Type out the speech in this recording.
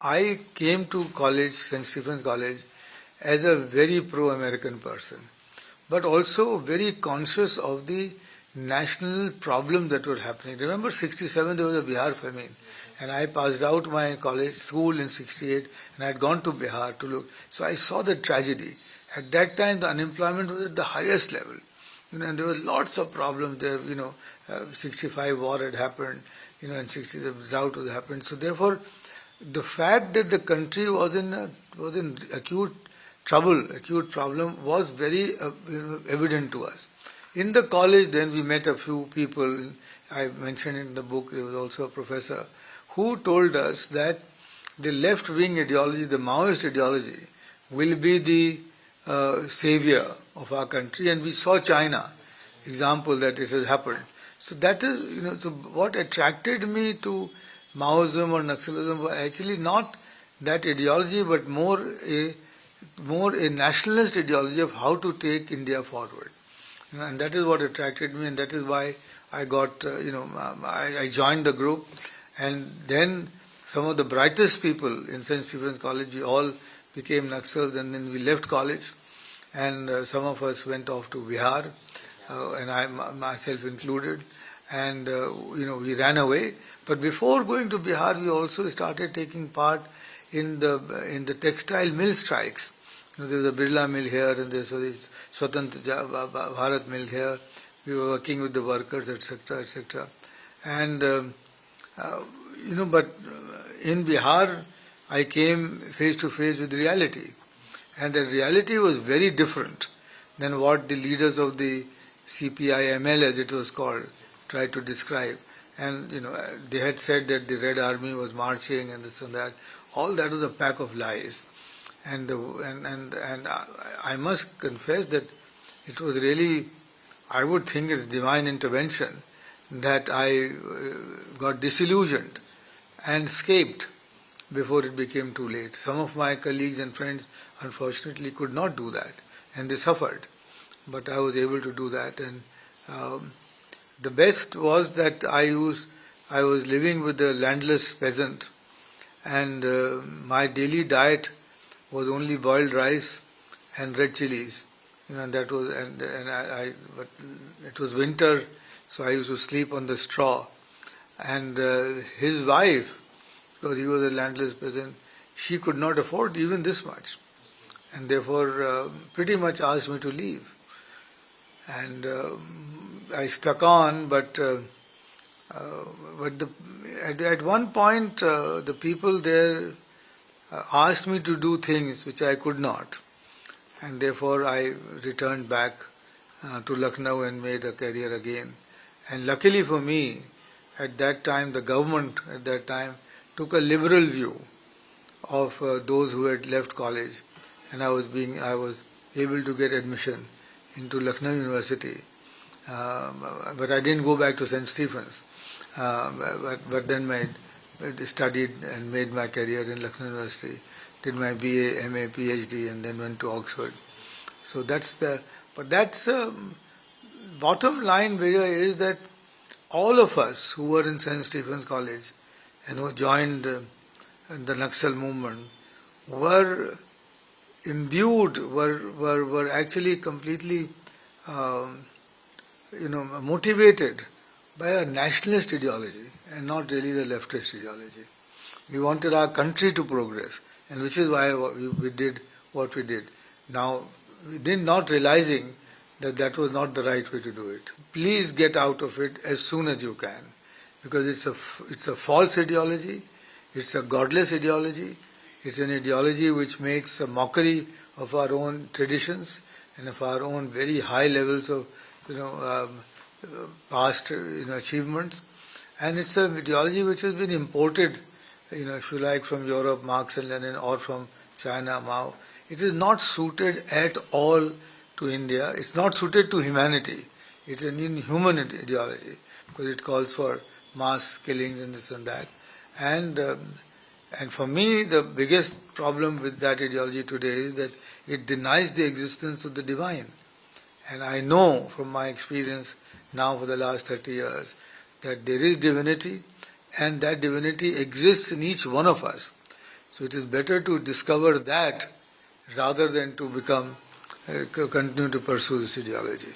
I came to college, St. Stephen's College, as a very pro-American person, but also very conscious of the national problem that were happening. Remember, 67 there was a Bihar famine, and I passed out my college school in 68, and I had gone to Bihar to look. So I saw the tragedy. At that time, the unemployment was at the highest level, and there were lots of problems there. 65 war had happened, and 60 the drought had happened. So therefore, the fact that the country was in acute trouble, acute problem, was very evident to us. In the college, then we met a few people. I mentioned in the book, there was also a professor who told us that the left-wing ideology, the Maoist ideology, will be the savior of our country. And we saw China, example that it has happened. So that is, so what attracted me to Maoism or Naxalism was actually not that ideology, but more a nationalist ideology of how to take India forward. And that is what attracted me, and that is why I got, I joined the group. And then some of the brightest people in St. Stephen's College, we all became Naxals, and then we left college. And some of us went off to Bihar, and I myself included. And, we ran away. But before going to Bihar, we also started taking part in the textile mill strikes. There was a Birla mill here, and there was this Swatantra Bharat mill here. We were working with the workers, etc., etc. And, but in Bihar, I came face to face with reality. And the reality was very different than what the leaders of the CPI-ML, as it was called, tried to describe. And, they had said that the Red Army was marching and this and that. All that was a pack of lies. And I must confess that it was really, I would think it's divine intervention that I got disillusioned and escaped before it became too late. Some of my colleagues and friends unfortunately could not do that, and they suffered. But I was able to do that, and the best was that I was living with a landless peasant, and my daily diet was only boiled rice and red chilies. That was but it was winter, so I used to sleep on the straw. And his wife, because he was a landless peasant, she could not afford even this much, and therefore pretty much asked me to leave. And I stuck on, but at one point the people there asked me to do things which I could not, and therefore I returned back to Lucknow and made a career again. And luckily for me, at that time, the government at that time took a liberal view of those who had left college, and I was able to get admission into Lucknow University. But I didn't go back to St. Stephen's. But then studied and made my career in Lucknow University, did my BA, MA, PhD, and then went to Oxford. So that's bottom line, Vijay, is that all of us who were in St. Stephen's College and who joined the Naxal movement were imbued, were actually completely motivated by a nationalist ideology and not really the leftist ideology. We wanted our country to progress, and which is why we did what we did. Now, we did not realizing that was not the right way to do it. Please get out of it as soon as you can, because it's a false ideology, it's a godless ideology, it's an ideology which makes a mockery of our own traditions and of our own very high levels of past achievements. And it's an ideology which has been imported, if you like, from Europe, Marx and Lenin, or from China, Mao. It is not suited at all to India. It's not suited to humanity. It's an inhuman ideology because it calls for mass killings and this and that. And for me, the biggest problem with that ideology today is that it denies the existence of the divine. And I know from my experience now for the last 30 years that there is divinity, and that divinity exists in each one of us. So it is better to discover that rather than to continue to pursue this ideology.